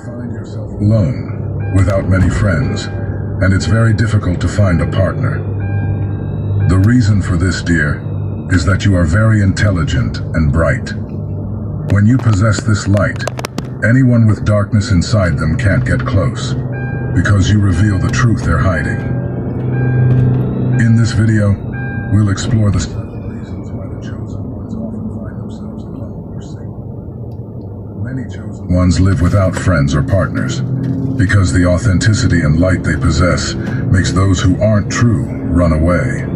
find yourself alone, without many friends, and it's very difficult to find a partner. The reason for this, dear, is that you are very intelligent and bright. When you possess this light, anyone with darkness inside them can't get close, because you reveal the truth they're hiding. In this video, we'll explore the reasons why the chosen ones often find themselves alone or single. Many chosen ones live without friends or partners, because the authenticity and light they possess makes those who aren't true run away.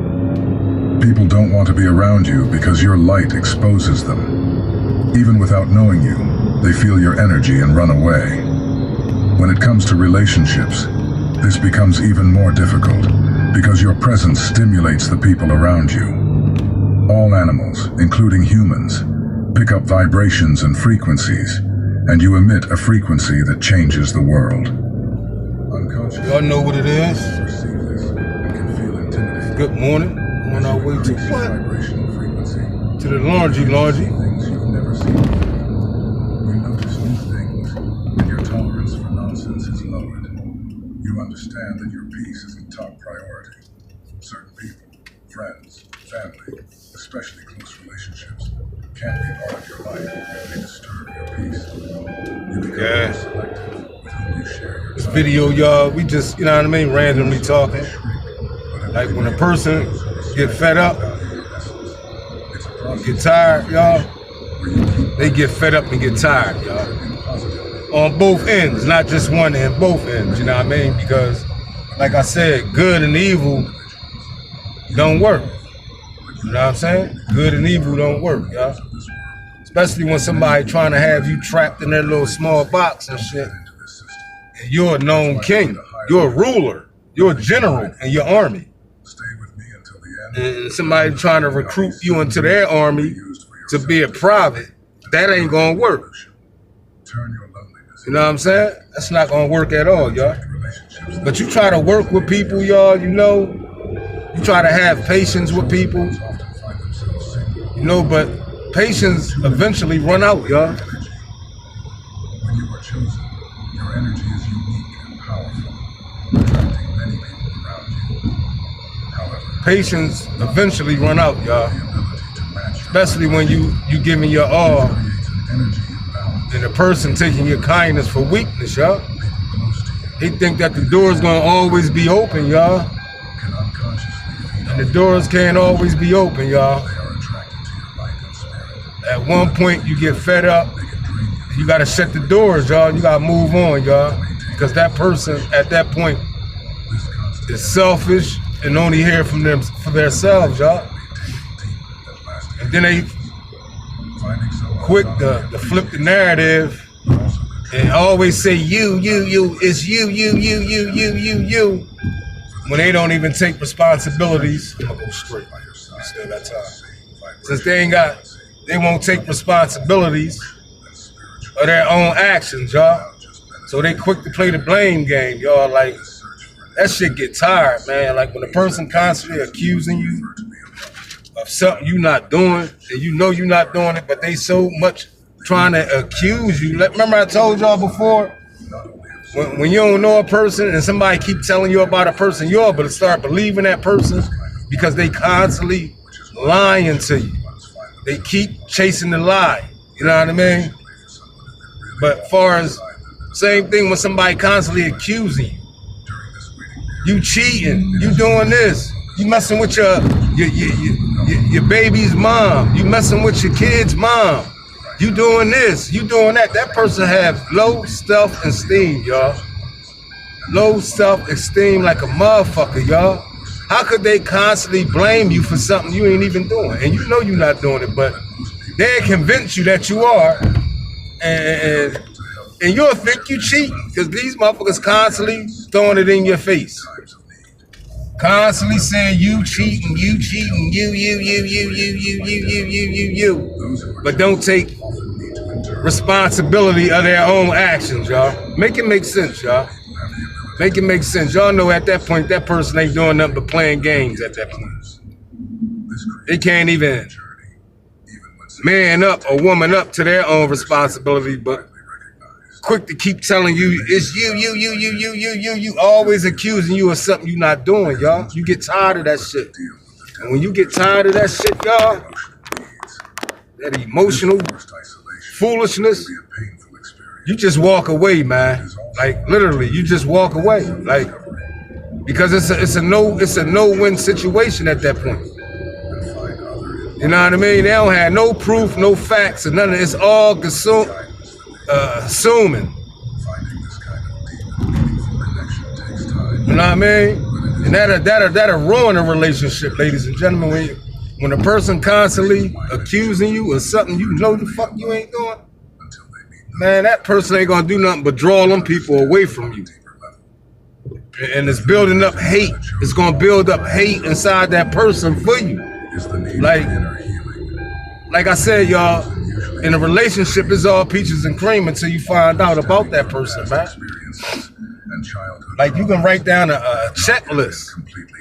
People don't want to be around you because your light exposes them. Even without knowing you, they feel your energy and run away. When it comes to relationships, this becomes even more difficult because your presence stimulates the people around you. All animals, including humans, pick up vibrations and frequencies, and you emit a frequency that changes the world. Unconsciously, y'all know what it is. Perceive this and can feel intimidated. Good morning. On our way to what? Vibrational frequency. To the laundry. Things you've never seen before. You notice new things, and your tolerance for nonsense is lowered. You understand that your peace is a top priority. Certain people, friends, family, especially close relationships, can't be part of your life if they disturb your peace. You become more selective with whom you share your This time. video, y'all, we just, you know what I mean, randomly talking. Like when a person get fed up, get tired, y'all, they get fed up and get tired, y'all. On both ends, not just one end, both ends, you know what I mean? Because, like I said, good and evil don't work. You know what I'm saying? Good and evil don't work, y'all. Especially when somebody trying to have you trapped in their little small box and shit. And you're a known king. You're a ruler. You're a general in your army. And somebody trying to recruit you into their army to be a private, that ain't gonna work. You know what I'm saying? That's not gonna work at all, y'all. But you try to work with people, y'all, you know, you try to have patience with people, you know, but patience eventually run out, y'all. When you are chosen, your energy is unique and powerful, attracting many people around you. However, Patience eventually run out, y'all. Especially when you giving your all and the person taking your kindness for weakness, y'all. They think that the door's gonna always be open, y'all. And the doors can't always be open, y'all. At one point you get fed up, you gotta shut the doors, y'all. You gotta move on, y'all. Because that person at that point is selfish and only hear from them for themselves, y'all. And then they quick to flip the narrative and always say you, it's you. When they don't even take responsibilities. I'm gonna go straight. I still got time. Since they won't take responsibilities of their own actions, y'all. So they quick to play the blame game, y'all. Like, that shit get tired, man. Like when a person constantly accusing you of something you not doing, and you know you're not doing it, but they so much trying to accuse you. Remember I told y'all before, when you don't know a person and somebody keep telling you about a person, you're able to start believing that person because they constantly lying to you. They keep chasing the lie, you know what I mean? But far as, same thing when somebody constantly accusing you. You cheating, you doing this, you messing with your baby's mom, you messing with your kid's mom, you doing this, you doing that. That person have low self-esteem, y'all. Low self-esteem like a motherfucker, y'all. How could they constantly blame you for something you ain't even doing? And you know you're not doing it, but they convince you that you are, and you'll think you cheating, because these motherfuckers constantly throwing it in your face. Constantly saying you cheating, you. But don't take responsibility of their own actions, y'all. Make it make sense, y'all. Make it make sense. Y'all know at that point, that person ain't doing nothing but playing games at that point. They can't even man up or woman up to their own responsibility, but quick to keep telling you it's you, always accusing you of something you're not doing, y'all. You get tired of that shit. And when you get tired of that shit, y'all, that emotional foolishness, you just walk away, man. Like literally, you just walk away. Like because it's a no-win situation at that point. You know what I mean? They don't have no proof, no facts, and none of it. It's all assuming. You know what I mean? And that'll ruin a relationship, ladies and gentlemen. When a person constantly accusing you of something you know the fuck you ain't doing, man, that person ain't gonna do nothing but draw them people away from you. And it's building up hate. It's gonna build up hate inside that person for you. Like I said, y'all, in a relationship, it's all peaches and cream until you find out about that person, man. Like you can write down a checklist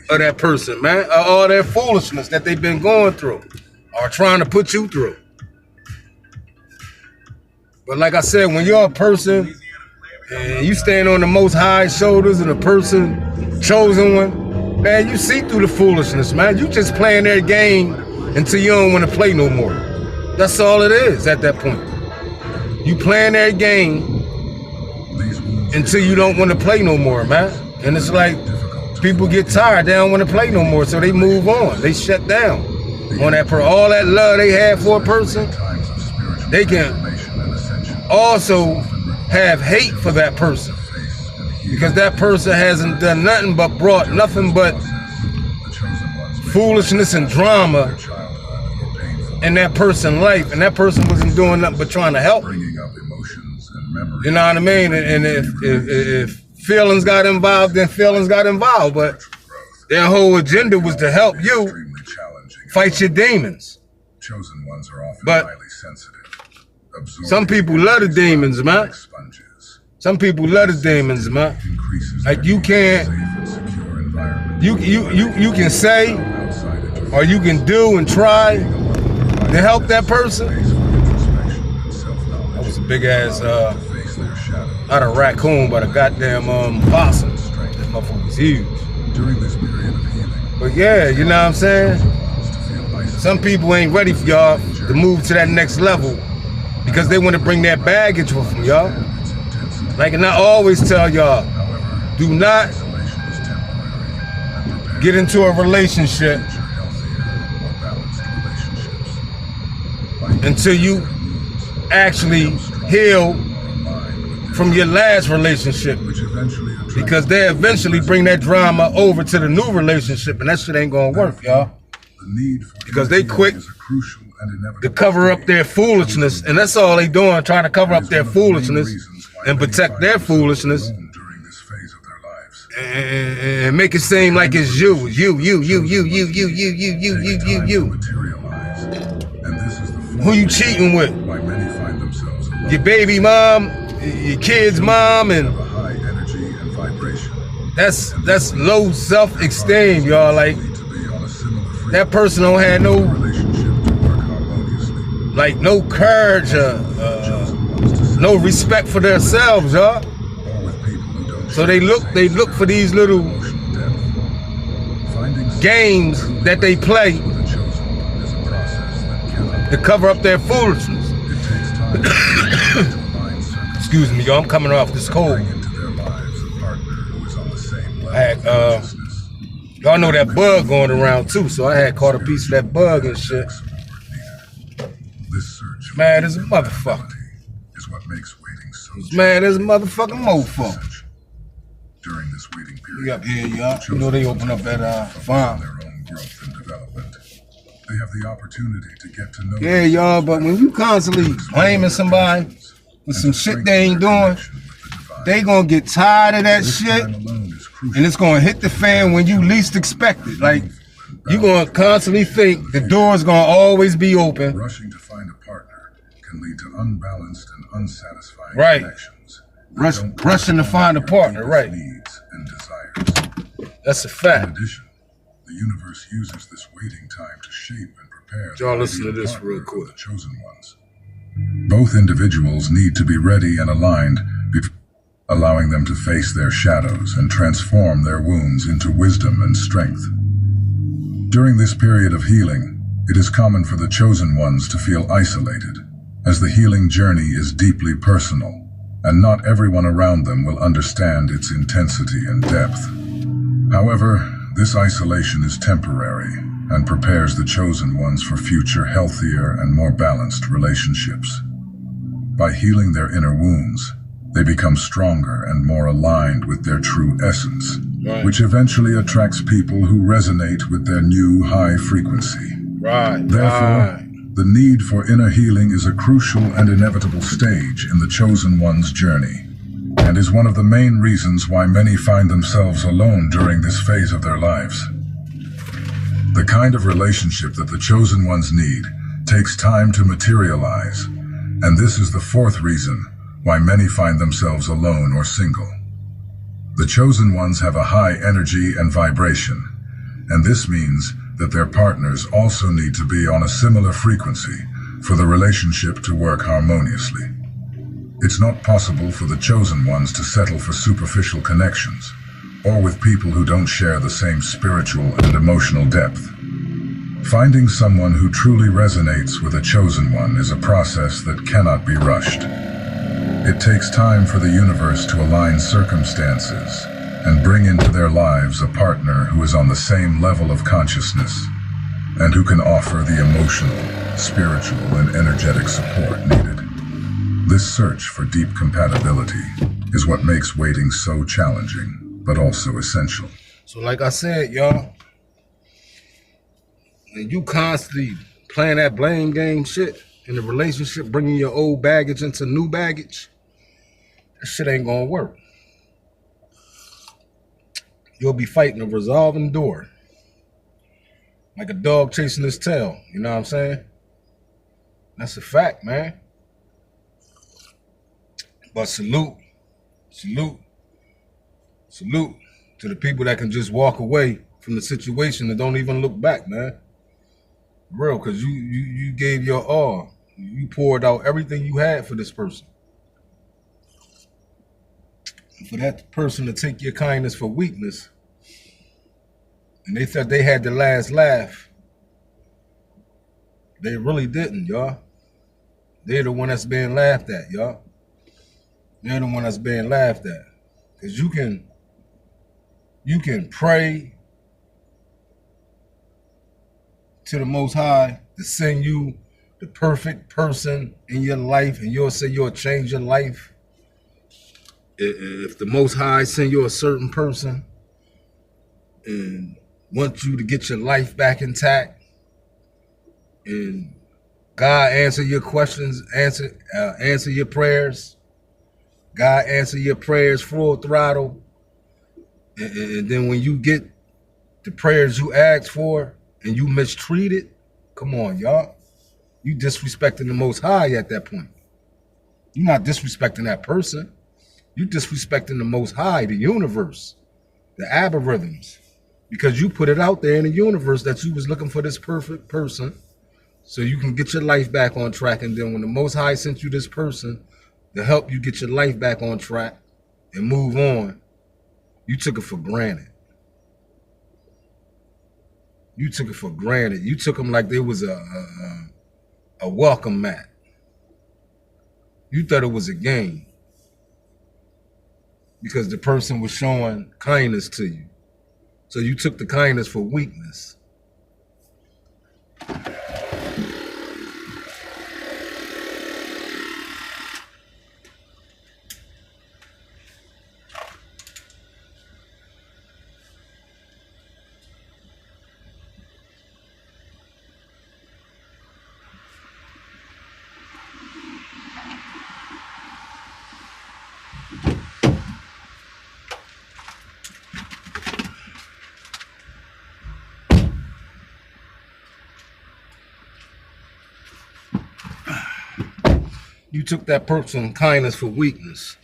of that person, man, all their foolishness that they've been going through or trying to put you through. But like I said, when you're a person and you stand on the most high shoulders and the person chosen one, man, you see through the foolishness, man. You just playing their game until you don't want to play no more. That's all it is at that point. You playing their game until you don't want to play no more, man. And it's like people get tired, they don't want to play no more, so they move on. They shut down on that all that love they have for a person. They can also have hate for that person because that person hasn't done nothing but brought nothing but foolishness and drama in that person's life, and that person wasn't doing nothing but trying to help. You know what I mean? And if feelings got involved, then feelings got involved. But their whole agenda was to help you fight your demons. But some people love the demons, man. Some people love the demons, man. Like you can't, you can say or you can do and try to help that person. That was a big ass, not a raccoon, but a goddamn possum. That motherfucker was huge. But yeah, you know what I'm saying? Some people ain't ready for y'all to move to that next level because they want to bring that baggage with them, y'all. Like, and I always tell y'all, do not get into a relationship until you actually heal from your last relationship, because they eventually bring that drama over to the new relationship, and that shit ain't gonna work, y'all. Because they quick to cover up their foolishness, and that's all they doing, trying to cover up their foolishness and protect their foolishness and make it seem like it's you. Who you cheating with? Your baby mom, your kid's mom, and that's low self-esteem, y'all. Like that person don't have no courage, no respect for themselves, y'all. So they look for these little games that they play to cover up their foolishness. Excuse me, y'all, I'm coming off this cold. Y'all know that bug going around too, so I had caught a piece of that bug and shit. Man, there's a motherfucker. Man, there's a motherfucking mofo. During this waiting period, we up here, y'all. You know they open up that farm. Their own growth and development. They have the opportunity to get to know. Yeah, y'all, but when you constantly blaming somebody with some shit they ain't doing, they gonna get tired of that shit, and it's gonna hit the fan when you least expect it. Like, you gonna constantly think the door's gonna always be open. Rushing to find a partner can lead to unbalanced and unsatisfying connections. Rushing to find a partner, right? Needs and desires. That's a fact. In addition, the universe uses this waiting time to shape and prepare. Y'all listen to this real quick. The chosen ones. Both individuals need to be ready and aligned allowing them to face their shadows and transform their wounds into wisdom and strength. During this period of healing, it is common for the chosen ones to feel isolated, as the healing journey is deeply personal, and not everyone around them will understand its intensity and depth. However, this isolation is temporary and prepares the chosen ones for future healthier and more balanced relationships. By healing their inner wounds, they become stronger and more aligned with their true essence, which eventually attracts people who resonate with their new high frequency. Therefore, the need for inner healing is a crucial and inevitable stage in the chosen one's journey, and is one of the main reasons why many find themselves alone during this phase of their lives. The kind of relationship that the chosen ones need takes time to materialize, and this is the fourth reason why many find themselves alone or single. The chosen ones have a high energy and vibration, and this means that their partners also need to be on a similar frequency for the relationship to work harmoniously. It's not possible for the chosen ones to settle for superficial connections, or with people who don't share the same spiritual and emotional depth. Finding someone who truly resonates with a chosen one is a process that cannot be rushed. It takes time for the universe to align circumstances and bring into their lives a partner who is on the same level of consciousness and who can offer the emotional, spiritual, and energetic support needed. This search for deep compatibility is what makes waiting so challenging, but also essential. So like I said, y'all, and you constantly playing that blame game shit in the relationship, bringing your old baggage into new baggage, that shit ain't gonna work. You'll be fighting a resolving door, like a dog chasing his tail. You know what I'm saying? That's a fact, man. But salute to the people that can just walk away from the situation and don't even look back, man. Real, because you gave your all. You poured out everything you had for this person. And for that person to take your kindness for weakness, and they thought they had the last laugh, they really didn't, y'all. They're the one that's being laughed at, y'all. They're the one that's being laughed at. Because you can pray to the Most High to send you the perfect person in your life, and you'll say you'll change your life. If the Most High send you a certain person and want you to get your life back intact, and God answer your questions, answer your prayers, God answer your prayers full throttle, and then when you get the prayers you asked for and you mistreat it, come on, y'all. You disrespecting the Most High at that point. You're not disrespecting that person. You disrespecting the Most High, the universe, the algorithms, because you put it out there in the universe that you was looking for this perfect person so you can get your life back on track. And then when the Most High sent you this person to help you get your life back on track and move on, you took it for granted. You took it for granted. You took them like they was a welcome mat. You thought it was a game because the person was showing kindness to you. So you took the kindness for weakness. You took that person's kindness for weakness.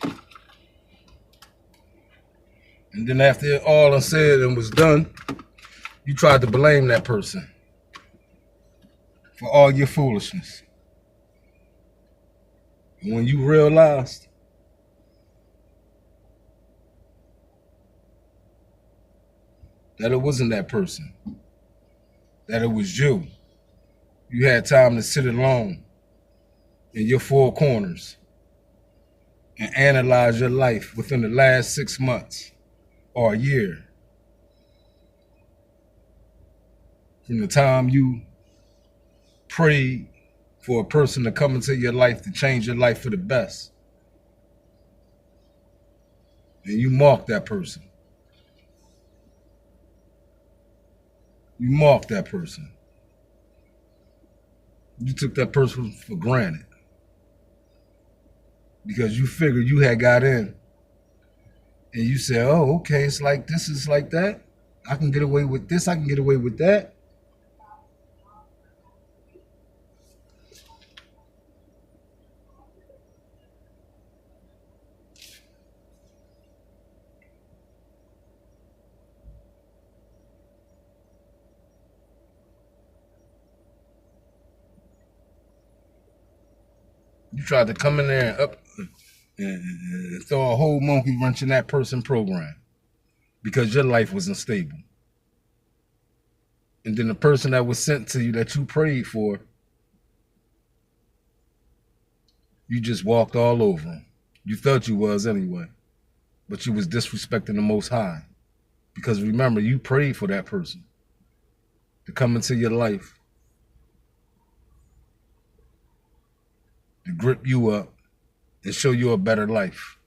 And then after all is said and was done, you tried to blame that person for all your foolishness. And when you realized that it wasn't that person, that it was you. You had time to sit alone in your four corners and analyze your life within the last 6 months or a year. From the time you prayed for a person to come into your life to change your life for the best, and you marked that person. You marked that person. You took that person for granted because you figured you had got in and you said, oh, okay, it's like this, it's like that. I can get away with this, I can get away with that. You tried to come in there and up and throw a whole monkey wrench in that person program because your life wasn't stable. And then the person that was sent to you that you prayed for, you just walked all over him. You thought you was anyway, but you was disrespecting the Most High. Because remember, you prayed for that person to come into your life, to grip you up and show you a better life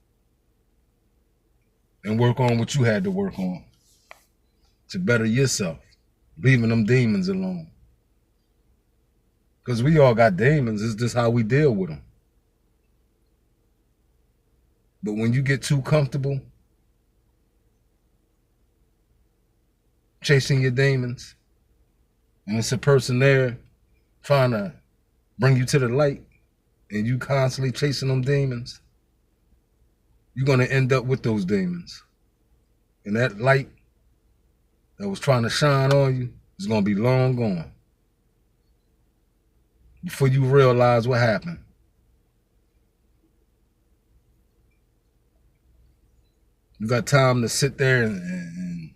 and work on what you had to work on to better yourself, leaving them demons alone. Because we all got demons. It's just how we deal with them. But when you get too comfortable chasing your demons, and it's a person there trying to bring you to the light, and you constantly chasing them demons, you're going to end up with those demons. And that light that was trying to shine on you is going to be long gone before you realize what happened. You got time to sit there and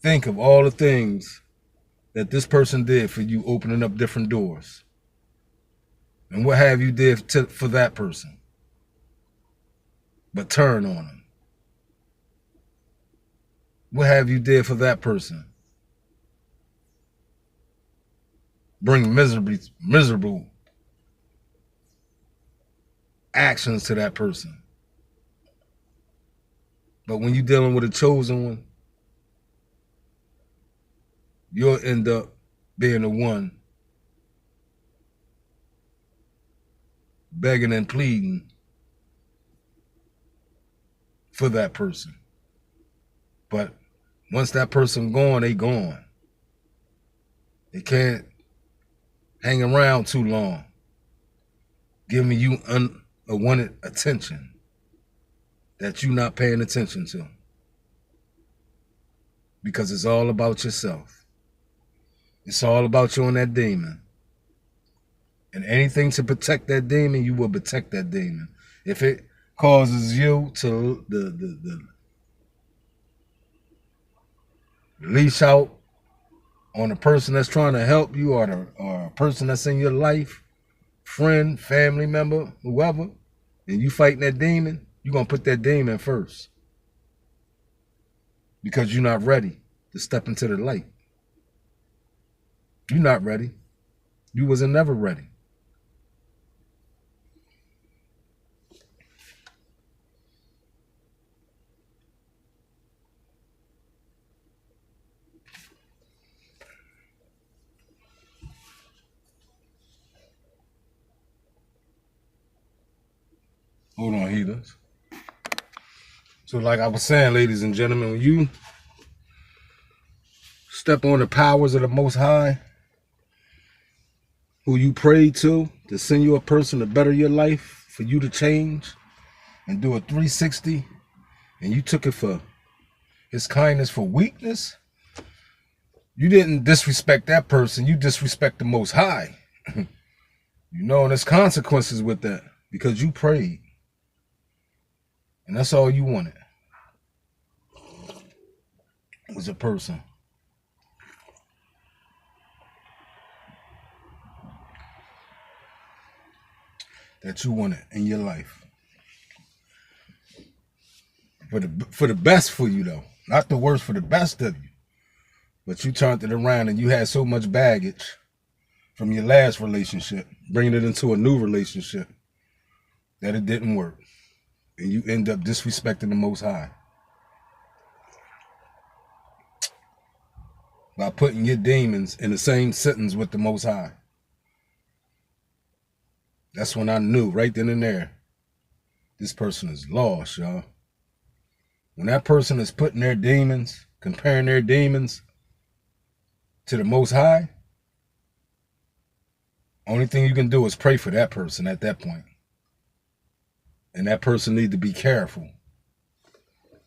think of all the things that this person did for you, opening up different doors. And what have you did for that person? But turn on them. What have you did for that person? Bring miserable actions to that person. But when you're dealing with a chosen one, you'll end up being the one begging and pleading for that person. But once that person gone, they gone. They can't hang around too long, giving you unwanted attention that you're not paying attention to. Because it's all about yourself. It's all about you and that demon. And anything to protect that demon, you will protect that demon. If it causes you to the leash out on a person that's trying to help you, or a person that's in your life, friend, family member, whoever, and you fighting that demon, you're going to put that demon first. Because you're not ready to step into the light. You're not ready. You wasn't never ready. Hold on, heathens. So like I was saying, ladies and gentlemen, when you step on the powers of the Most High, who you prayed to send you a person to better your life, for you to change and do a 360, and you took it for his kindness for weakness, you didn't disrespect that person, you disrespect the Most High. You know, and there's consequences with that, because you prayed. And that's all you wanted, was a person that you wanted in your life. For the best for you though. Not the worst, for the best of you. But you turned it around and you had so much baggage from your last relationship, bringing it into a new relationship, that it didn't work. And you end up disrespecting the Most High by putting your demons in the same sentence with the Most High. That's when I knew right then and there, this person is lost, y'all. When that person is putting their demons, comparing their demons to the Most High, only thing you can do is pray for that person at that point. And that person needs to be careful,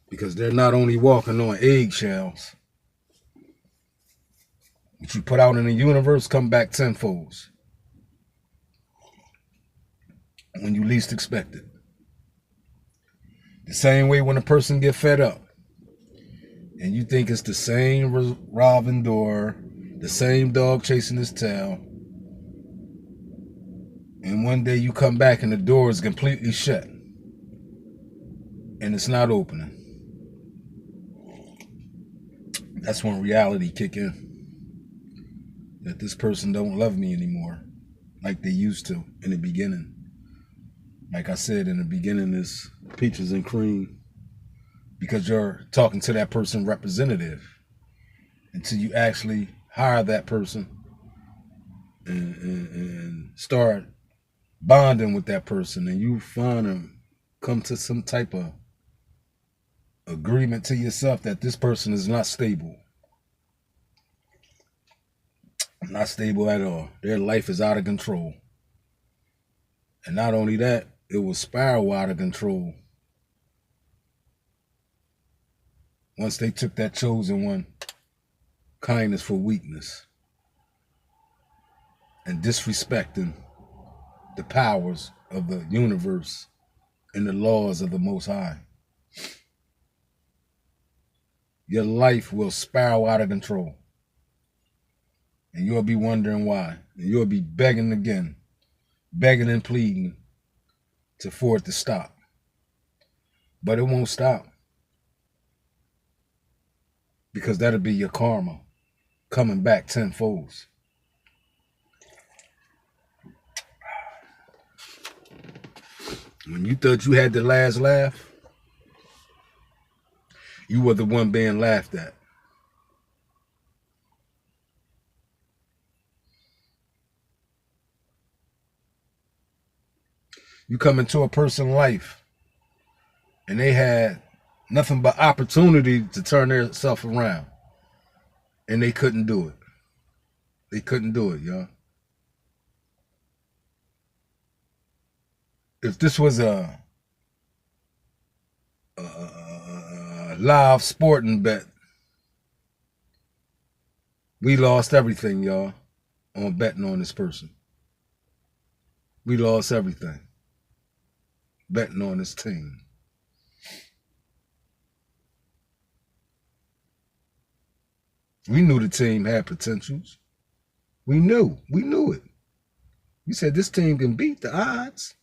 because they're not only walking on eggshells. What you put out in the universe come back tenfold when you least expect it. The same way when a person get fed up and you think it's the same revolving door, the same dog chasing his tail, and one day you come back and the door is completely shut and it's not opening. That's when reality kick in. That this person don't love me anymore like they used to in the beginning. Like I said, in the beginning, it's peaches and cream because you're talking to that person representative until you actually hire that person and start bonding with that person, and you find them come to some type of agreement to yourself that this person is not stable. Not stable at all. Their life is out of control. And not only that, it will spiral out of control once they took that chosen one, kindness for weakness, and disrespecting the powers of the universe and the laws of the Most High. Your life will spiral out of control. And you'll be wondering why. And you'll be begging again, begging and pleading for it to stop. But it won't stop. Because that'll be your karma coming back tenfold. When you thought you had the last laugh, you were the one being laughed at. You come into a person's life and they had nothing but opportunity to turn themselves around, and they couldn't do it. They couldn't do it, y'all. If this was a live sporting bet, we lost everything, y'all, on betting on this person. We lost everything betting on this team. We knew the team had potentials. We knew it. We said this team can beat the odds.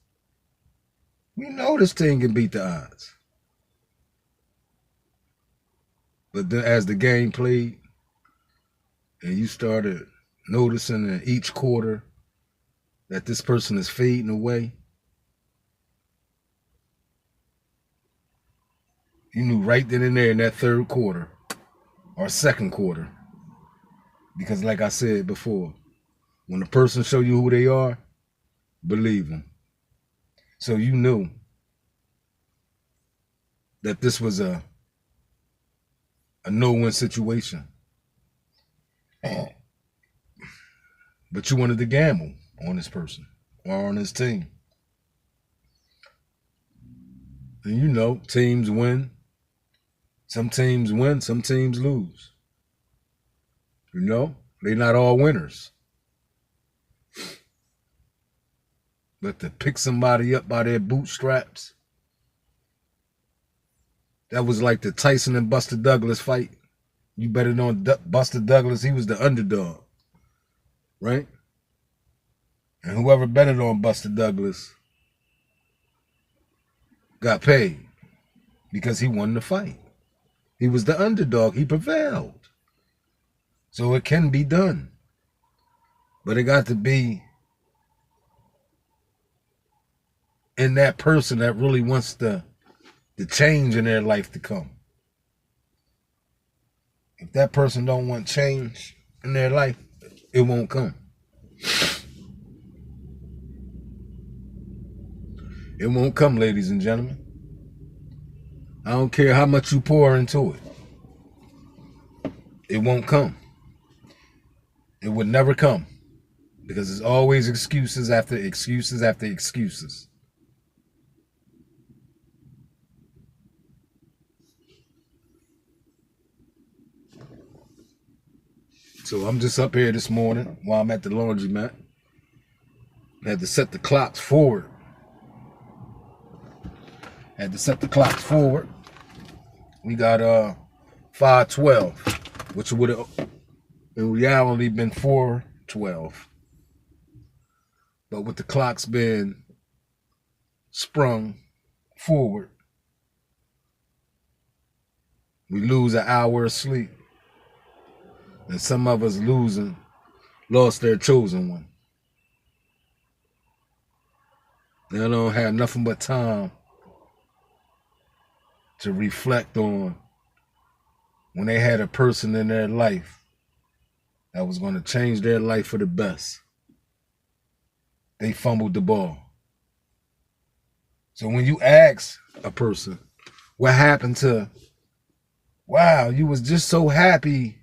We know this team can beat the odds. But then as the game played and you started noticing in each quarter that this person is fading away, you knew right then and there in that third quarter or second quarter. Because like I said before, when a person show you who they are, believe them. So you knew that this was a no-win situation. But you wanted to gamble on this person or on this team. And you know, teams win. Some teams win, some teams lose. You know, they're not all winners. But to pick somebody up by their bootstraps, that was like the Tyson and Buster Douglas fight. You better know Buster Douglas, he was the underdog, right? And whoever betted on Buster Douglas got paid because he won the fight. He was the underdog. He prevailed. So it can be done. But it got to be in that person that really wants the change in their life to come. If that person don't want change in their life, it won't come. It won't come, ladies and gentlemen. I don't care how much you pour into it. It won't come. It would never come. Because there's always excuses after excuses after excuses. So I'm just up here this morning while I'm at the laundromat. I had to set the clocks forward. We got 5:12, which would have in reality been 4:12. But with the clocks being sprung forward, we lose an hour of sleep. And some of us lost their chosen one. They don't have nothing but time to reflect on when they had a person in their life that was going to change their life for the best. They fumbled the ball. So when you ask a person, what happened to, wow, you was just so happy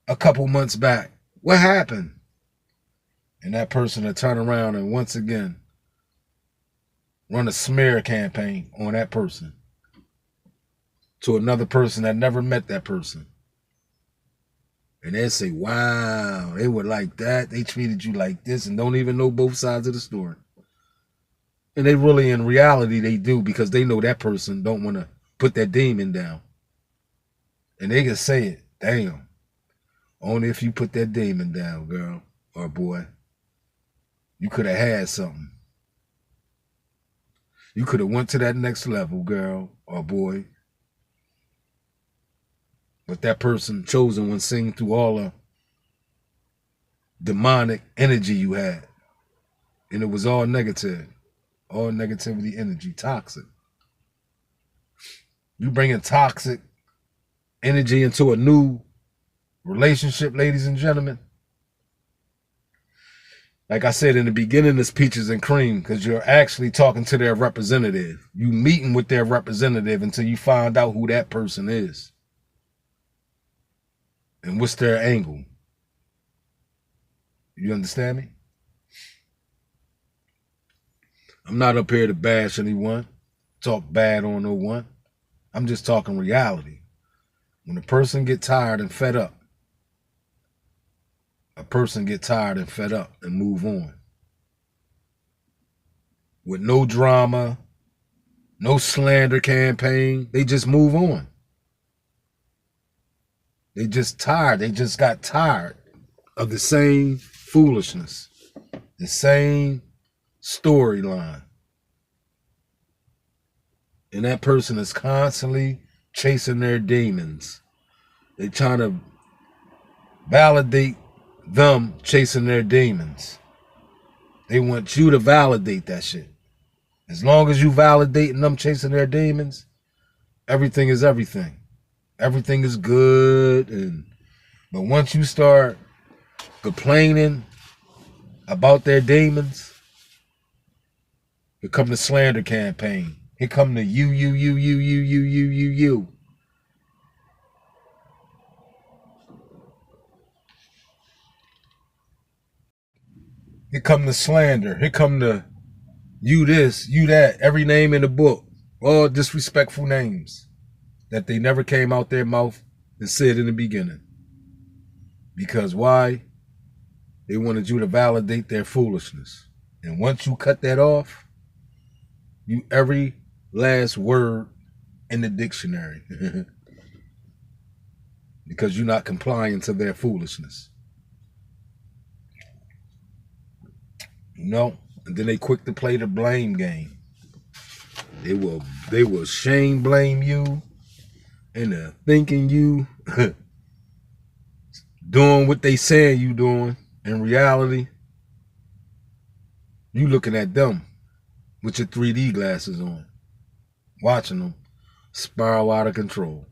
a couple months back. What happened? And that person will turn around and once again run a smear campaign on that person to another person that never met that person. And they'll say, wow, they were like that. They treated you like this and don't even know both sides of the story. And they really, in reality, they do because they know that person don't want to put that demon down. And they can say it, damn. Only if you put that demon down, girl or boy, you could have had something. You could have went to that next level, girl or boy. But that person chosen one sing through all the demonic energy you had. And it was all negative. All negativity energy, toxic. You bringing toxic energy into a new relationship, ladies and gentlemen. Like I said in the beginning, it's peaches and cream because you're actually talking to their representative. You meeting with their representative until you find out who that person is. And what's their angle. You understand me? I'm not up here to bash anyone, talk bad on no one. I'm just talking reality. When a person get tired and fed up, and move on. With no drama, no slander campaign, they just move on. They just tired. They just got tired of the same foolishness, the same storyline. And that person is constantly chasing their demons. They trying to validate them chasing their demons. They want you to validate that shit. As long as you validating them chasing their demons, everything is everything. Everything is good. But once you start complaining about their demons, here come the slander campaign. Here come the you. Here come the slander. Here come the you this, you that, every name in the book. All disrespectful names that they never came out their mouth and said in the beginning. Because why? They wanted you to validate their foolishness. And once you cut that off, you every last word in the dictionary. Because you're not complying to their foolishness. You know? And then they quick to play the blame game. They will shame blame you into thinking you doing what they saying you doing. In reality, you looking at them with your 3D glasses on, watching them spiral out of control.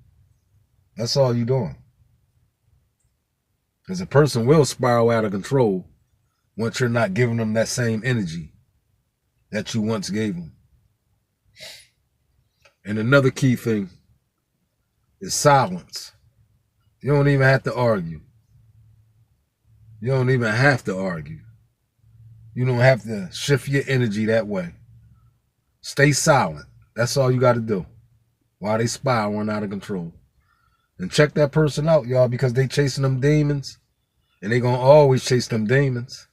That's all you doing. Because a person will spiral out of control once you're not giving them that same energy that you once gave them. And another key thing is silence. You don't even have to argue. You don't even have to argue. You don't have to shift your energy that way. Stay silent. That's all you got to do while they spiraling out of control. And check that person out, y'all, because they chasing them demons. And they going to always chase them demons.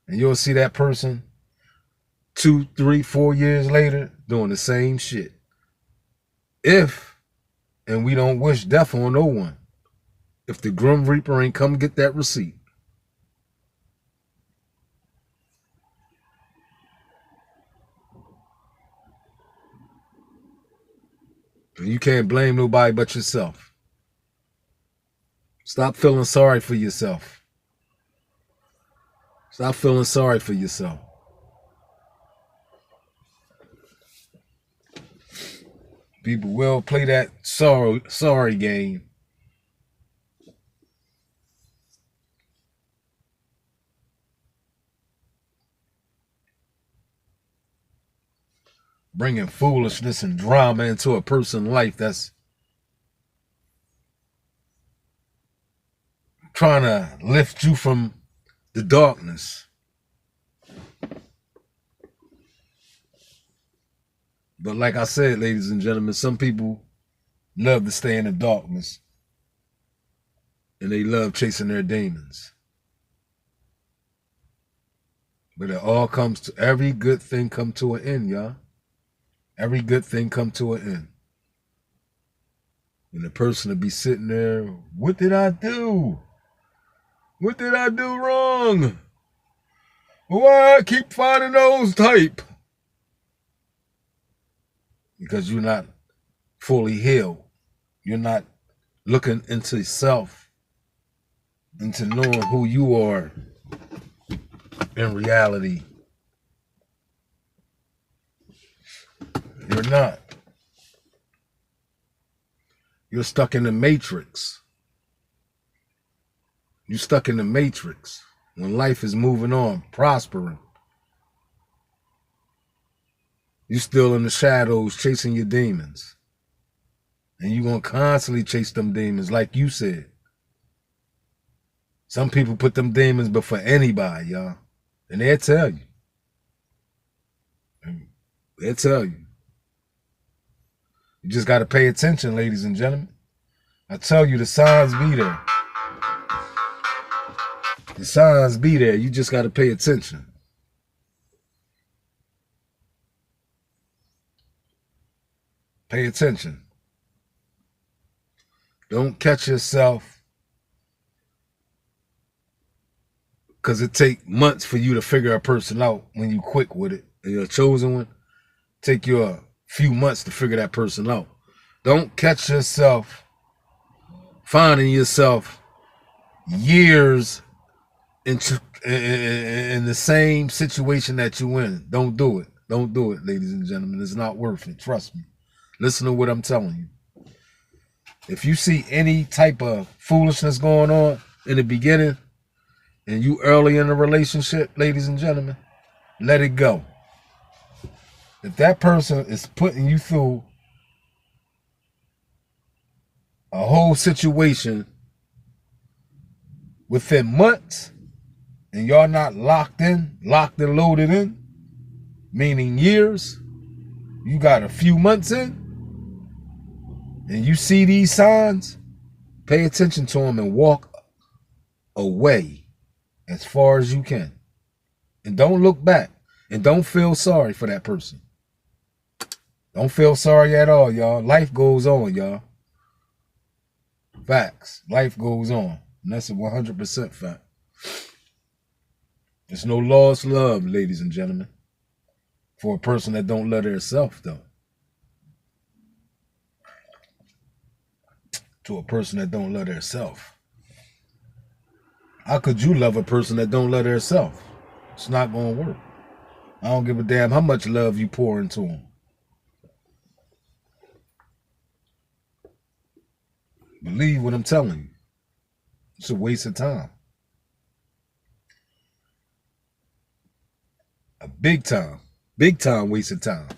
And you'll see that person 2, 3, 4 years later doing the same shit. And we don't wish death on no one, if the Grim Reaper ain't come get that receipt. And you can't blame nobody but yourself. Stop feeling sorry for yourself. Stop feeling sorry for yourself. People will play that sorry game. Bringing foolishness and drama into a person's life that's trying to lift you from the darkness. But like I said, ladies and gentlemen, some people love to stay in the darkness. And they love chasing their demons. But it all comes to, every good thing come to an end, y'all. Every good thing come to an end. And the person will be sitting there, what did I do? What did I do wrong? Why I keep finding those type? Because you're not fully healed. You're not looking into self, into knowing who you are in reality. You're not. You're stuck in the matrix. You're stuck in the matrix when life is moving on, prospering. You're still in the shadows chasing your demons. And you're going to constantly chase them demons, like you said. Some people put them demons before anybody, y'all. And they'll tell you. They'll tell you. You just got to pay attention, ladies and gentlemen. I tell you, the signs be there. The signs be there. You just got to pay attention. Pay attention. Don't catch yourself, because it take months for you to figure a person out when you quick with it. And you're a chosen one. Take you a few months to figure that person out. Don't catch yourself finding yourself years in the same situation that you in. Don't do it. Don't do it, ladies and gentlemen. It's not worth it. Trust me. Listen to what I'm telling you. If you see any type of foolishness going on in the beginning and you early in a relationship, ladies and gentlemen, let it go. If that person is putting you through a whole situation within months and y'all not locked and loaded in, meaning years, you got a few months in, and you see these signs, pay attention to them and walk away as far as you can. And don't look back. And don't feel sorry for that person. Don't feel sorry at all, y'all. Life goes on, y'all. Facts. Life goes on. And that's a 100% fact. There's no lost love, ladies and gentlemen. for a person that don't love herself, though. To a person that don't love herself. How could you love a person that don't love herself? It's not going to work. I don't give a damn how much love you pour into them. Believe what I'm telling you. It's a waste of time. A big time waste of time.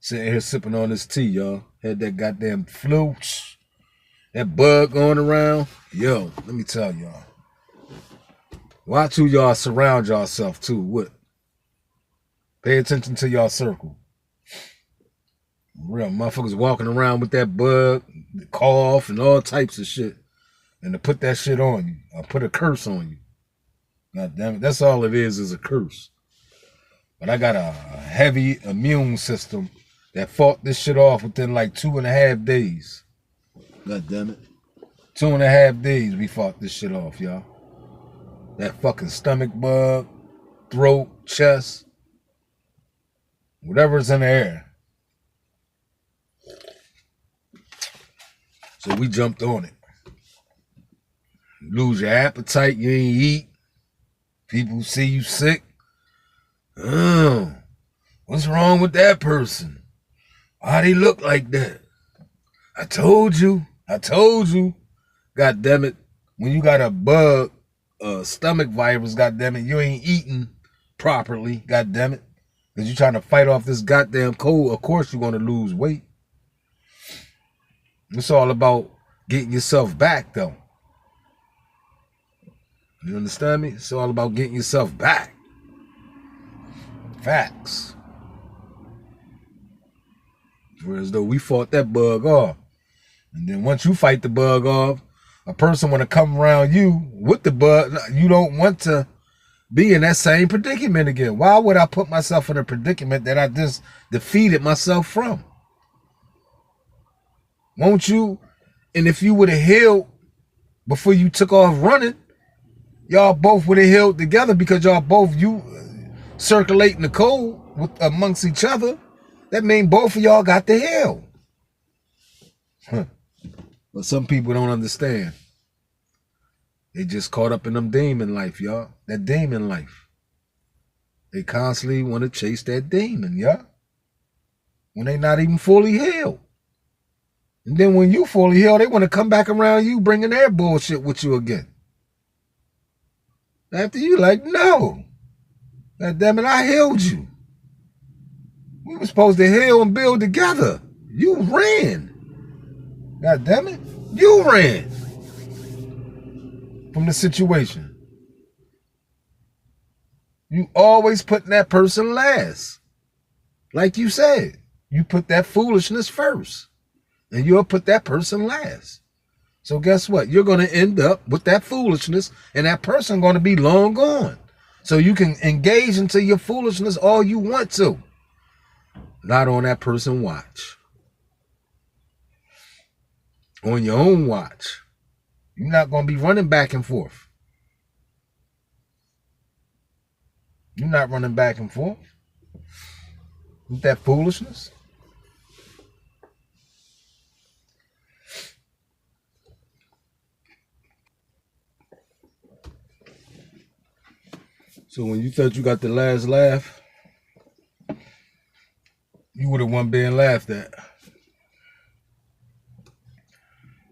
Sitting here sipping on this tea, y'all. Had that goddamn flu, that bug going around. Yo, let me tell y'all. Watch who y'all surround yourself to with. Pay attention to y'all circle. Real motherfuckers walking around with that bug, the cough, and all types of shit. And to put that shit on you, or put a curse on you. God damn it, that's all it is a curse. But I got a heavy immune system that fought this shit off within like 2.5 days. God damn it. 2.5 days we fought this shit off, y'all. That fucking stomach bug, throat, chest, whatever's in the air. So we jumped on it. Lose your appetite, you ain't eat. People see you sick. Oh, what's wrong with that person? Why they look like that? I told you. God damn it. When you got a bug, stomach virus, god damn it, you ain't eating properly, god damn it. Because you're trying to fight off this goddamn cold. Of course you're going to lose weight. It's all about getting yourself back, though. You understand me? It's all about getting yourself back. Facts. Whereas though we fought that bug off. And then once you fight the bug off, a person want to come around you with the bug, you don't want to be in that same predicament again. Why would I put myself in a predicament that I just defeated myself from? Won't you? And if you would have healed before you took off running, y'all both would have healed together because y'all both circulating the cold amongst each other. That means both of y'all got to heal. But some people don't understand. They just caught up in them demon life, y'all. That demon life. They constantly want to chase that demon, y'all. When they not even fully healed. And then when you fully healed, they want to come back around you bringing their bullshit with you again. After you like, no. God damn it, I healed you. We were supposed to heal and build together. You ran. God damn it. You ran from the situation. You always putting that person last. Like you said, you put that foolishness first. And you'll put that person last. So guess what? You're going to end up with that foolishness and that person going to be long gone. So you can engage into your foolishness all you want to. Not on that person watch. On your own watch. You're not going to be running back and forth. You're not running back and forth with that foolishness. So when you thought you got the last laugh, you would have one being laughed at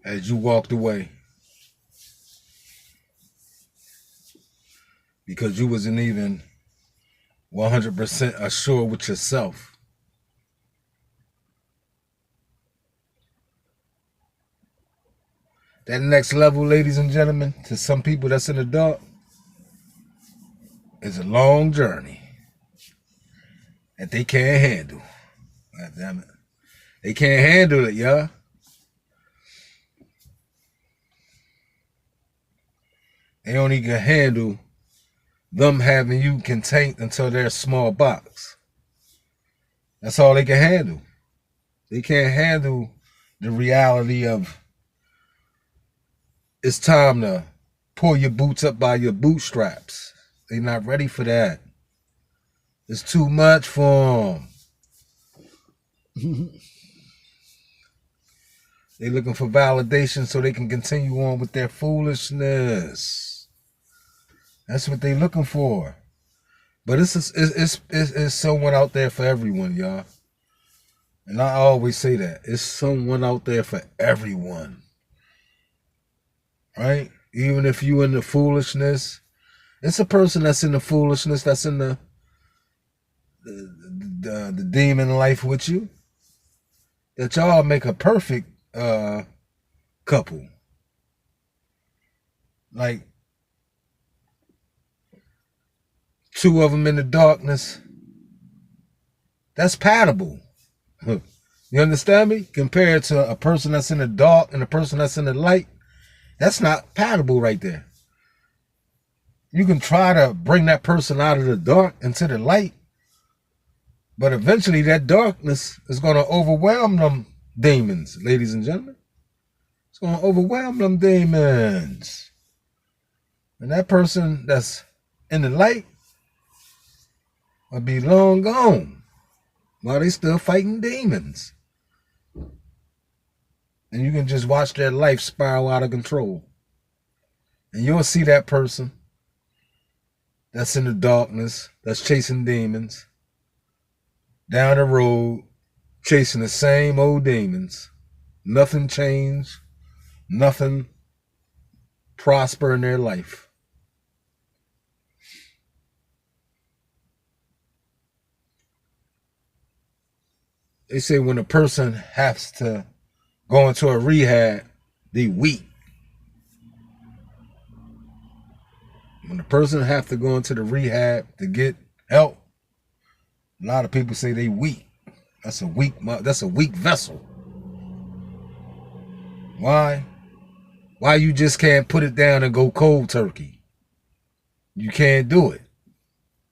as you walked away. Because you wasn't even 100% assured with yourself. That next level, ladies and gentlemen, to some people that's in the dark, is a long journey that they can't handle. God damn it. They can't handle it, y'all. They only can handle them having you contained until their small box. That's all they can handle. They can't handle the reality of it's time to pull your boots up by your bootstraps. They're not ready for that. It's too much for them. They looking for validation so they can continue on with their foolishness. That's what they looking for. But it's someone out there for everyone, y'all. And I always say that. It's someone out there for everyone. Right? Even if you in the foolishness, it's a person that's in the foolishness, that's in the demon life with you. That y'all make a perfect couple. Like, two of them in the darkness, that's patable. You understand me? Compared to a person that's in the dark and a person that's in the light, that's not patable right there. You can try to bring that person out of the dark into the light, but eventually that darkness is going to overwhelm them demons, ladies and gentlemen. It's going to overwhelm them demons. And that person that's in the light will be long gone while they still fighting demons. And you can just watch their life spiral out of control. And you'll see that person that's in the darkness, that's chasing demons, down the road, chasing the same old demons. Nothing changed, nothing prosper in their life. They say when a person has to go into a rehab, they weak. When a person have to go into the rehab to get help, a lot of people say they weak. That's a weak vessel. Why? Why you just can't put it down and go cold turkey? You can't do it.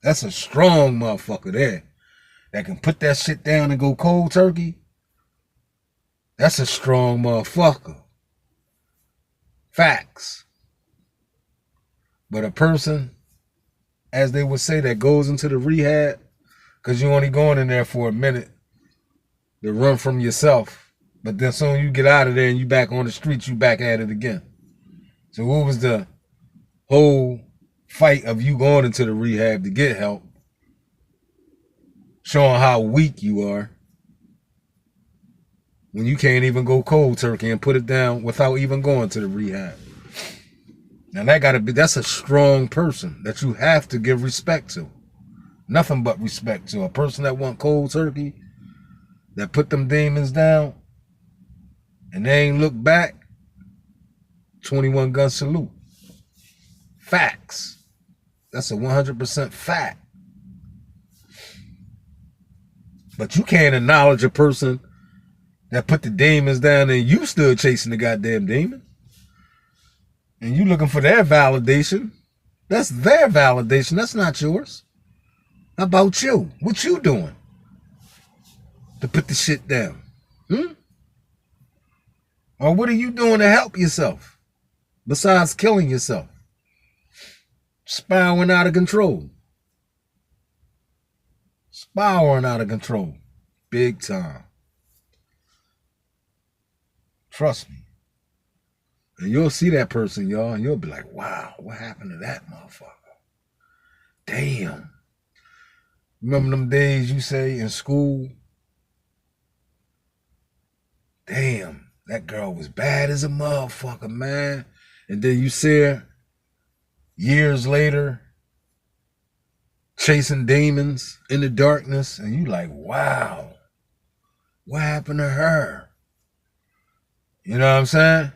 That's a strong motherfucker there that can put that shit down and go cold turkey. That's a strong motherfucker. Facts. But a person, as they would say, that goes into the rehab, because you're only going in there for a minute to run from yourself. But then soon you get out of there and you back on the streets, you back at it again. So what was the whole fight of you going into the rehab to get help? Showing how weak you are when you can't even go cold turkey and put it down without even going to the rehab. Now that's a strong person that you have to give respect to. Nothing but respect to. A person that want cold turkey, that put them demons down, and they ain't look back, 21 gun salute. Facts. That's a 100% fact. But you can't acknowledge a person that put the demons down and you still chasing the goddamn demon. And you looking for their validation. That's their validation. That's not yours. How about you? What you doing to put the shit down? Or what are you doing to help yourself besides killing yourself? Spiraling out of control. Spiraling out of control. Big time. Trust me. And you'll see that person, y'all, and you'll be like, wow, what happened to that motherfucker? Damn. Remember them days you say in school? Damn, that girl was bad as a motherfucker, man. And then you see her years later chasing demons in the darkness, and you like, wow, what happened to her? You know what I'm saying?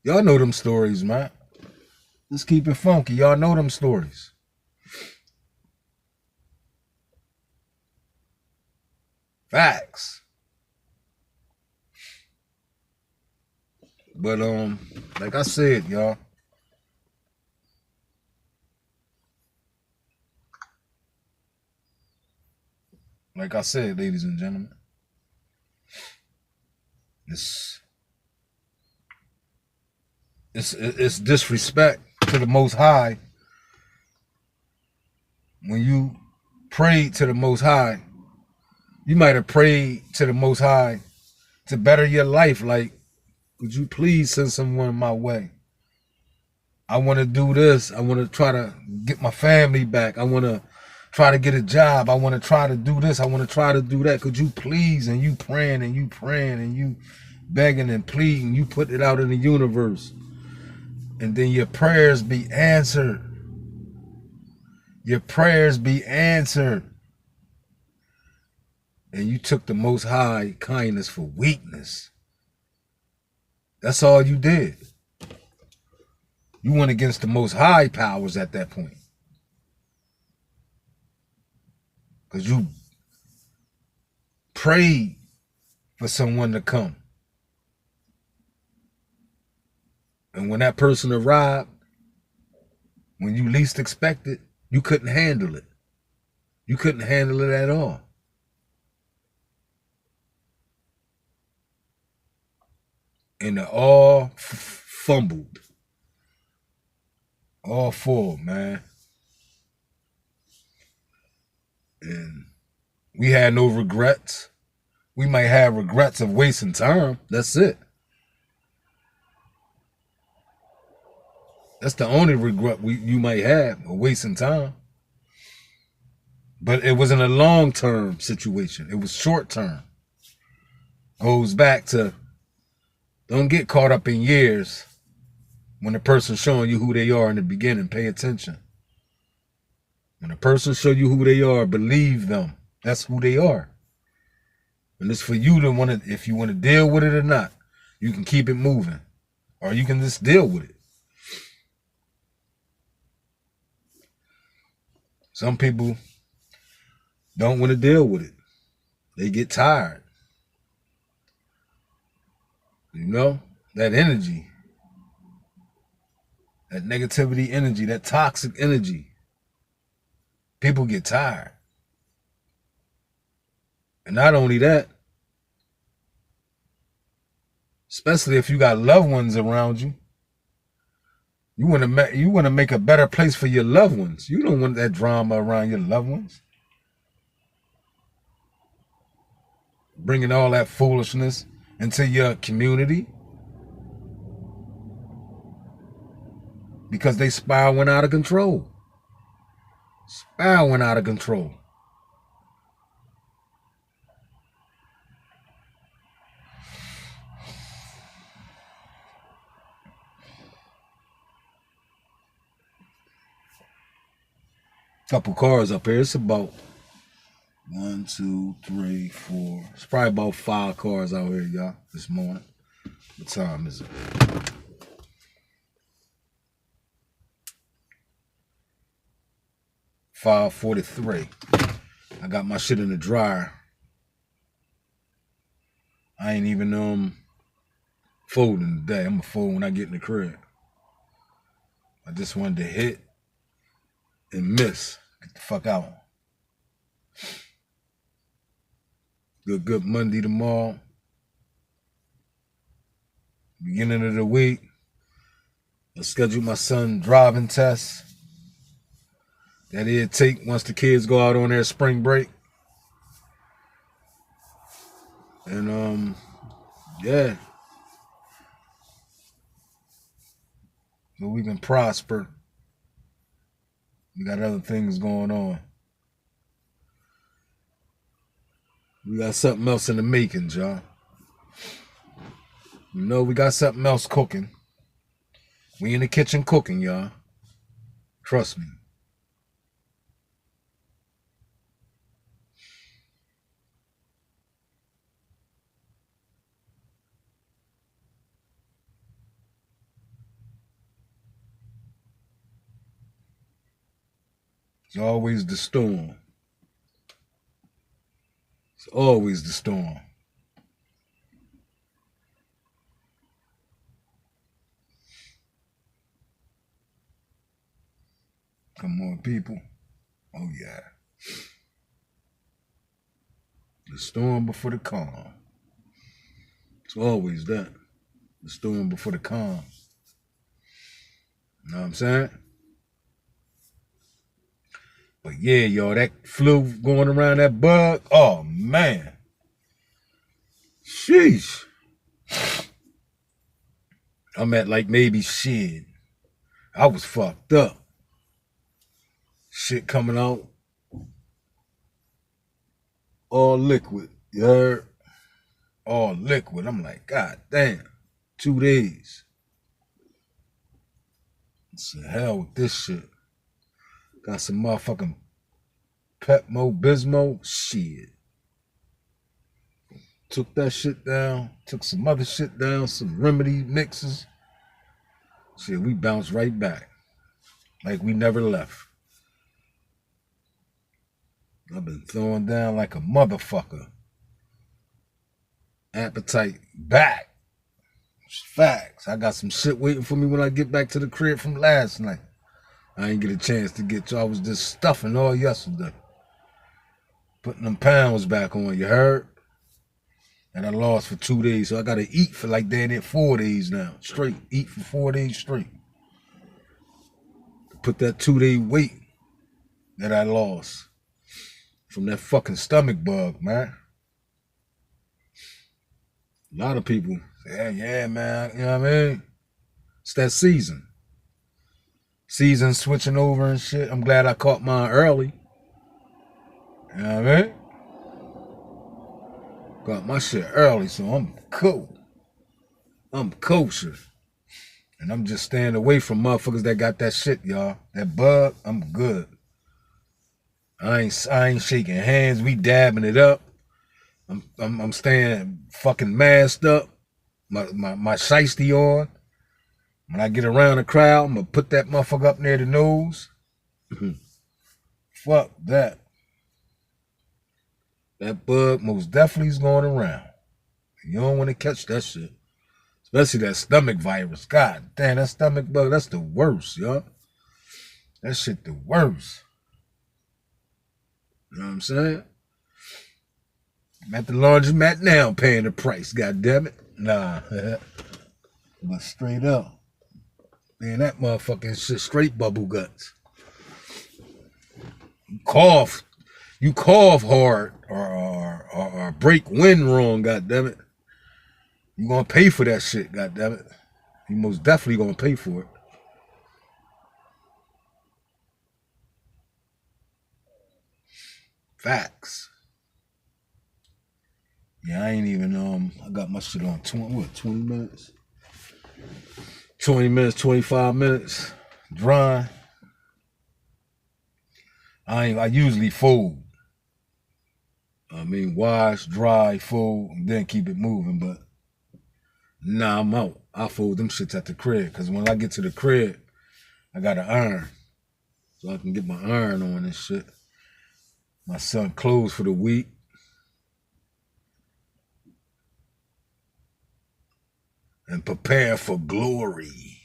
Y'all know them stories, man. Let's keep it funky. Y'all know them stories. Facts. But like I said, y'all, like I said, ladies and gentlemen, it's disrespect to the Most High when you prayed to the Most High. You might have prayed to the Most High to better your life. Like, would you please send someone my way? I want to do this. I want to try to get my family back. I want to try to get a job. I want to try to do this. I want to try to do that. Could you please? And you praying and you praying and you begging and pleading. You put it out in the universe. And then your prayers be answered. Your prayers be answered. And you took the Most High kindness for weakness. That's all you did. You went against the Most High powers at that point. Because you prayed for someone to come. And when that person arrived, when you least expected, you couldn't handle it. You couldn't handle it at all. And it all fumbled. All full, man. And we had no regrets. We might have regrets of wasting time. That's it. That's the only regret you might have, of wasting time. But it wasn't a long-term situation. It was short-term. Goes back to, don't get caught up in years when the person's showing you who they are in the beginning. Pay attention. When a person show you who they are, believe them. That's who they are. And it's for you to want to, if you want to deal with it or not, you can keep it moving. Or you can just deal with it. Some people don't want to deal with it. They get tired. You know, that energy, that negativity energy, that toxic energy, people get tired. And not only that, especially if you got loved ones around you, you want to make a better place for your loved ones. You don't want that drama around your loved ones. Bringing all that foolishness into your community. Because they spiraling out of control. Spiraling out of control. Couple cars up here. It's about 1, 2, 3, 4. It's probably about 5 cars out here, y'all, this morning. What time is it? 5:43. I got my shit in the dryer. I ain't even folding today. I'm gonna fold when I get in the crib. I just wanted to hit and miss. Get the fuck out. Good Monday tomorrow. Beginning of the week. I scheduled my son driving test that he'll take once the kids go out on their spring break. And yeah. So we can prosper. We got other things going on. We got something else in the making, y'all. You know, we got something else cooking. We in the kitchen cooking, y'all. Trust me. It's always the storm. It's always the storm. Come on, people. Oh, yeah. The storm before the calm. It's always that. The storm before the calm. You know what I'm saying? But yeah, yo, that flu going around, that bug, oh man. Sheesh. I'm at like maybe shit. I was fucked up. Shit coming out all liquid. You heard? All liquid. I'm like, God damn. 2 days. To hell with this shit. Got some motherfucking Pepmo Bismo. Shit. Took that shit down. Took some other shit down. Some remedy mixes. Shit, we bounced right back. Like we never left. I've been throwing down like a motherfucker. Appetite back. Facts. I got some shit waiting for me when I get back to the crib from last night. I ain't get a chance to get to. I was just stuffing all yesterday. Putting them pounds back on, you heard? And I lost for 2 days, so I gotta eat for like damn near 4 days now. Straight. Eat for 4 days straight. Put that 2-day weight that I lost from that fucking stomach bug, man. A lot of people say, yeah, man, you know what I mean? It's that season. Season switching over and shit. I'm glad I caught mine early. You know what I mean? Got my shit early, so I'm cool. I'm kosher. And I'm just staying away from motherfuckers that got that shit, y'all. That bug, I'm good. I ain't shaking hands. We dabbing it up. I'm staying fucking masked up. My shiesty on. When I get around the crowd, I'm gonna put that motherfucker up near the nose. Fuck that. That bug most definitely is going around. You don't want to catch that shit. Especially that stomach virus. God damn, that stomach bug, that's the worst, yo. That shit the worst. You know what I'm saying? I'm at the laundromat now paying the price, god damn it. Nah. But straight up. Man, that motherfucking shit straight bubble guts. You cough hard or break wind wrong, god damn it. You gonna pay for that shit, god damn it. You most definitely gonna pay for it. Facts. Yeah, I ain't even I got my shit on 20 minutes? 20 minutes, 25 minutes. Dry. I usually fold. I mean, wash, dry, fold, and then keep it moving, but nah, I'm out. I fold them shits at the crib, because when I get to the crib, I got an iron. So I can get my iron on and shit. My son closed for the week. And prepare for glory.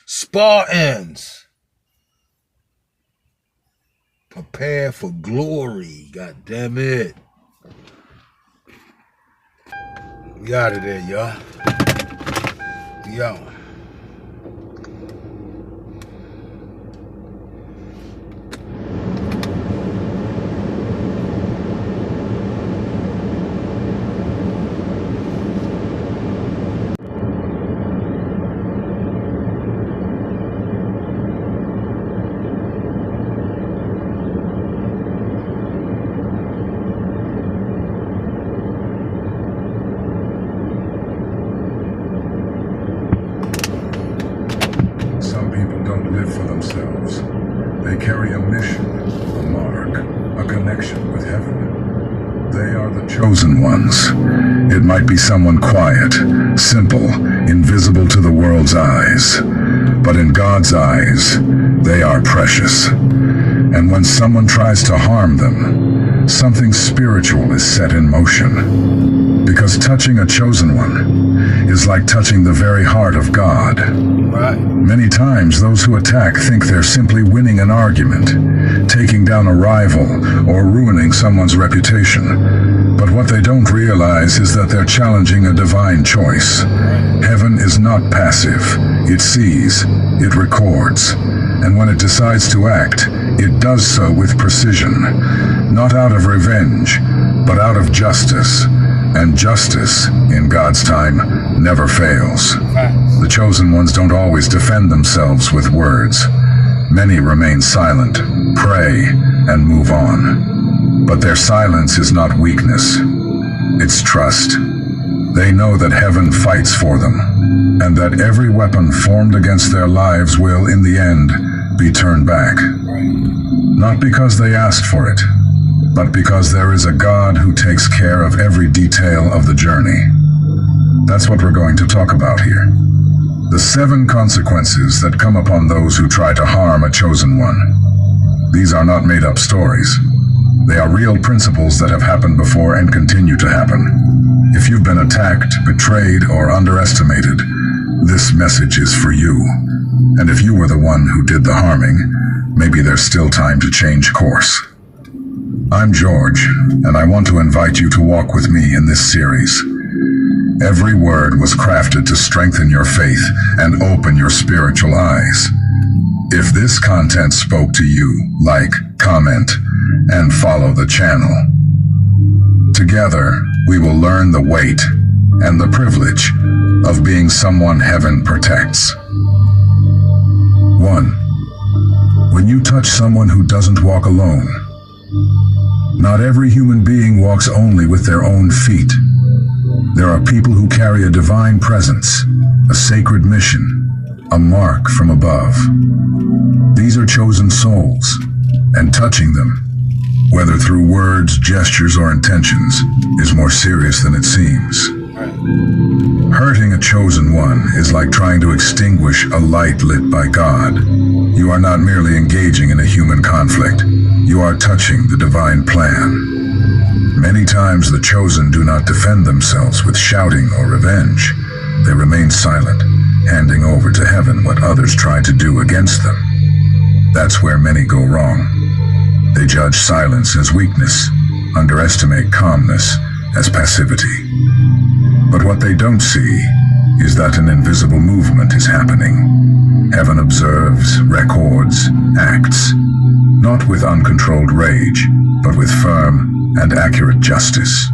Spartans. Prepare for glory. God damn it. We out of there, y'all. Yo. They carry a mission, a mark, a connection with heaven. They are the chosen ones. It might be someone quiet, simple, invisible to the world's eyes. But in God's eyes, they are precious. And when someone tries to harm them, something spiritual is set in motion. Because touching a chosen one is like touching the very heart of God. Right. Many times, those who attack think they're simply winning an argument, taking down a rival, or ruining someone's reputation. But what they don't realize is that they're challenging a divine choice. Heaven is not passive. It sees, it records, and when it decides to act, it does so with precision, not out of revenge, but out of justice. And justice, in God's time, never fails. The chosen ones don't always defend themselves with words. Many remain silent, pray, and move on. But their silence is not weakness. It's trust. They know that heaven fights for them, and that every weapon formed against their lives will, in the end, be turned back. Not because they asked for it, but because there is a God who takes care of every detail of the journey. That's what we're going to talk about here. The 7 consequences that come upon those who try to harm a chosen one. These are not made-up stories. They are real principles that have happened before and continue to happen. If you've been attacked, betrayed, or underestimated, this message is for you. And if you were the one who did the harming, maybe there's still time to change course. I'm George, and I want to invite you to walk with me in this series. Every word was crafted to strengthen your faith and open your spiritual eyes. If this content spoke to you, like, comment, and follow the channel. Together, we will learn the weight and the privilege of being someone heaven protects. 1. When you touch someone who doesn't walk alone. Not every human being walks only with their own feet. There are people who carry a divine presence, a sacred mission, a mark from above. These are chosen souls, and touching them, whether through words, gestures, or intentions, is more serious than it seems. Hurting a chosen one is like trying to extinguish a light lit by God. You are not merely engaging in a human conflict. You are touching the divine plan. Many times the chosen do not defend themselves with shouting or revenge. They remain silent, handing over to heaven what others try to do against them. That's where many go wrong. They judge silence as weakness, underestimate calmness as passivity. But what they don't see is that an invisible movement is happening. Heaven observes, records, acts, not with uncontrolled rage, but with firm and accurate justice.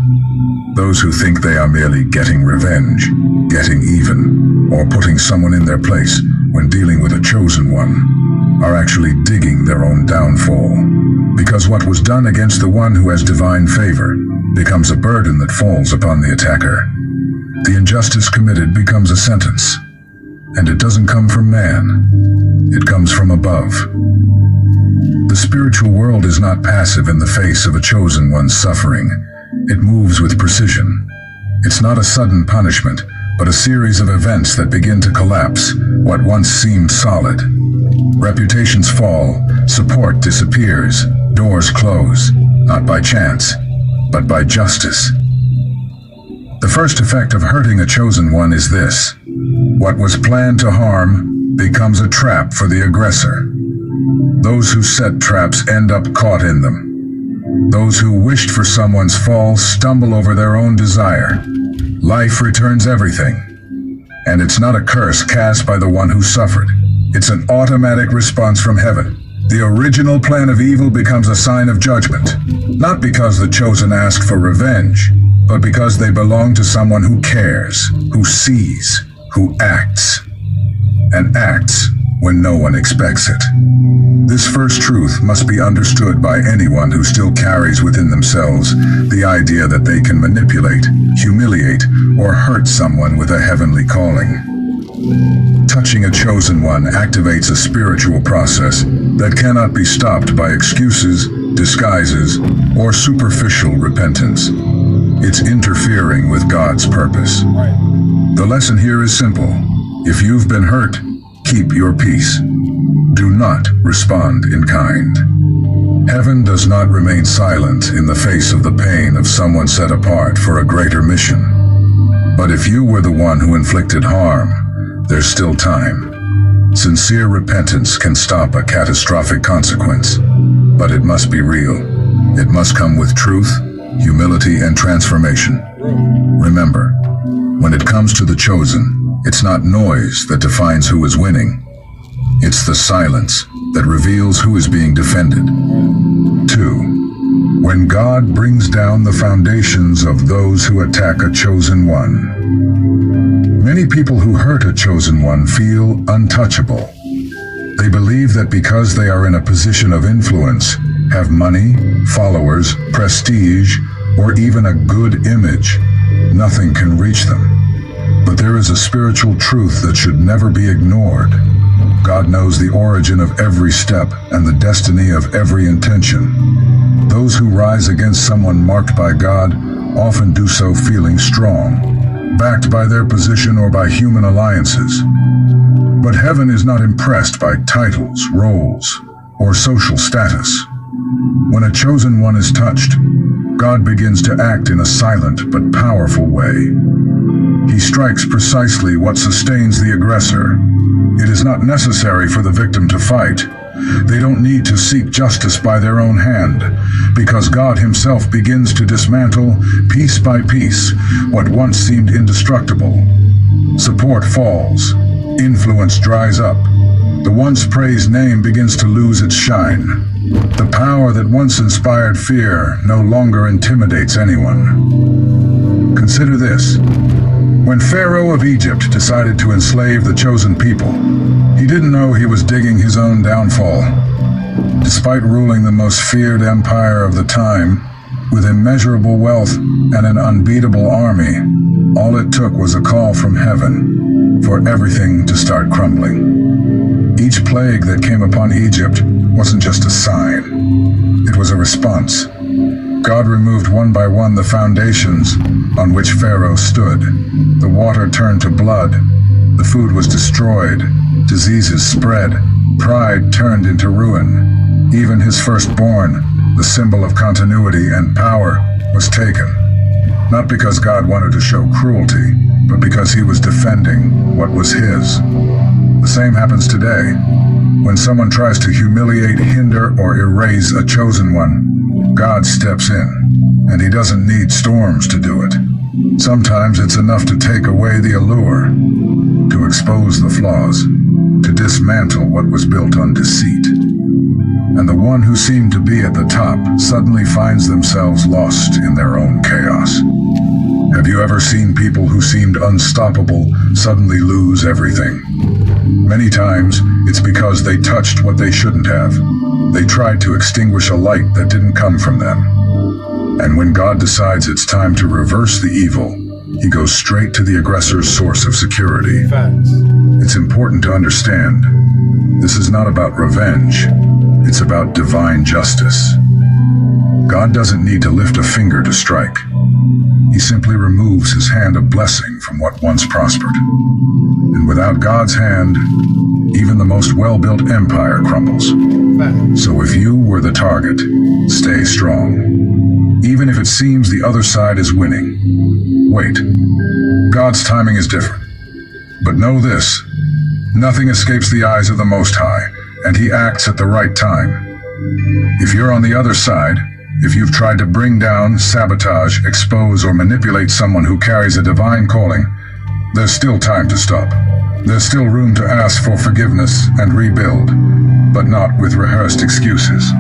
Those who think they are merely getting revenge, getting even, or putting someone in their place when dealing with a chosen one, are actually digging their own downfall. Because what was done against the one who has divine favor becomes a burden that falls upon the attacker. The injustice committed becomes a sentence, and it doesn't come from man, it comes from above. The spiritual world is not passive in the face of a chosen one's suffering. It moves with precision. It's not a sudden punishment, but a series of events that begin to collapse what once seemed solid. Reputations fall, support disappears, doors close, not by chance, but by justice. The first effect of hurting a chosen one is this. What was planned to harm becomes a trap for the aggressor. Those who set traps end up caught in them. Those who wished for someone's fall stumble over their own desire. Life returns everything. And it's not a curse cast by the one who suffered. It's an automatic response from heaven. The original plan of evil becomes a sign of judgment, not because the chosen asked for revenge, but because they belong to someone who cares, who sees, who acts, and acts when no one expects it. This first truth must be understood by anyone who still carries within themselves the idea that they can manipulate, humiliate, or hurt someone with a heavenly calling. Touching a chosen one activates a spiritual process that cannot be stopped by excuses, disguises, or superficial repentance. It's interfering with God's purpose. The lesson here is simple. If you've been hurt, keep your peace. Do not respond in kind. Heaven does not remain silent in the face of the pain of someone set apart for a greater mission. But if you were the one who inflicted harm, there's still time. Sincere repentance can stop a catastrophic consequence, but it must be real. It must come with truth, humility, and transformation. Remember, when it comes to the chosen, it's not noise that defines who is winning. It's the silence, that reveals who is being defended. 2. When God brings down the foundations of those who attack a chosen one. Many people who hurt a chosen one feel untouchable. They believe that because they are in a position of influence, have money, followers, prestige, or even a good image, nothing can reach them. But there is a spiritual truth that should never be ignored. God knows the origin of every step and the destiny of every intention. Those who rise against someone marked by God often do so feeling strong, backed by their position or by human alliances. But heaven is not impressed by titles, roles, or social status. When a chosen one is touched, God begins to act in a silent but powerful way. He strikes precisely what sustains the aggressor. It is not necessary for the victim to fight. They don't need to seek justice by their own hand, because God himself begins to dismantle, piece by piece, what once seemed indestructible. Support falls. Influence dries up. The once praised name begins to lose its shine. The power that once inspired fear no longer intimidates anyone. Consider this. When Pharaoh of Egypt decided to enslave the chosen people, he didn't know he was digging his own downfall. Despite ruling the most feared empire of the time, with immeasurable wealth and an unbeatable army, all it took was a call from heaven for everything to start crumbling. Each plague that came upon Egypt wasn't just a sign. It was a response. God removed one by one the foundations on which Pharaoh stood. The water turned to blood. The food was destroyed. Diseases spread. Pride turned into ruin. Even his firstborn, the symbol of continuity and power, was taken. Not because God wanted to show cruelty, but because he was defending what was his. The same happens today. When someone tries to humiliate, hinder, or erase a chosen one, God steps in, and he doesn't need storms to do it. Sometimes it's enough to take away the allure, to expose the flaws, to dismantle what was built on deceit. And the one who seemed to be at the top suddenly finds themselves lost in their own chaos. Have you ever seen people who seemed unstoppable suddenly lose everything? Many times, it's because they touched what they shouldn't have. They tried to extinguish a light that didn't come from them. And when God decides it's time to reverse the evil, he goes straight to the aggressor's source of security. Facts. It's important to understand, this is not about revenge. It's about divine justice. God doesn't need to lift a finger to strike. He simply removes his hand of blessing from what once prospered. And without God's hand, even the most well-built empire crumbles. Facts. So if you were the target, stay strong. Even if it seems the other side is winning. Wait. God's timing is different. But know this, nothing escapes the eyes of the Most High, and he acts at the right time. If you're on the other side, if you've tried to bring down, sabotage, expose, or manipulate someone who carries a divine calling, there's still time to stop. There's still room to ask for forgiveness and rebuild, but not with rehearsed excuses.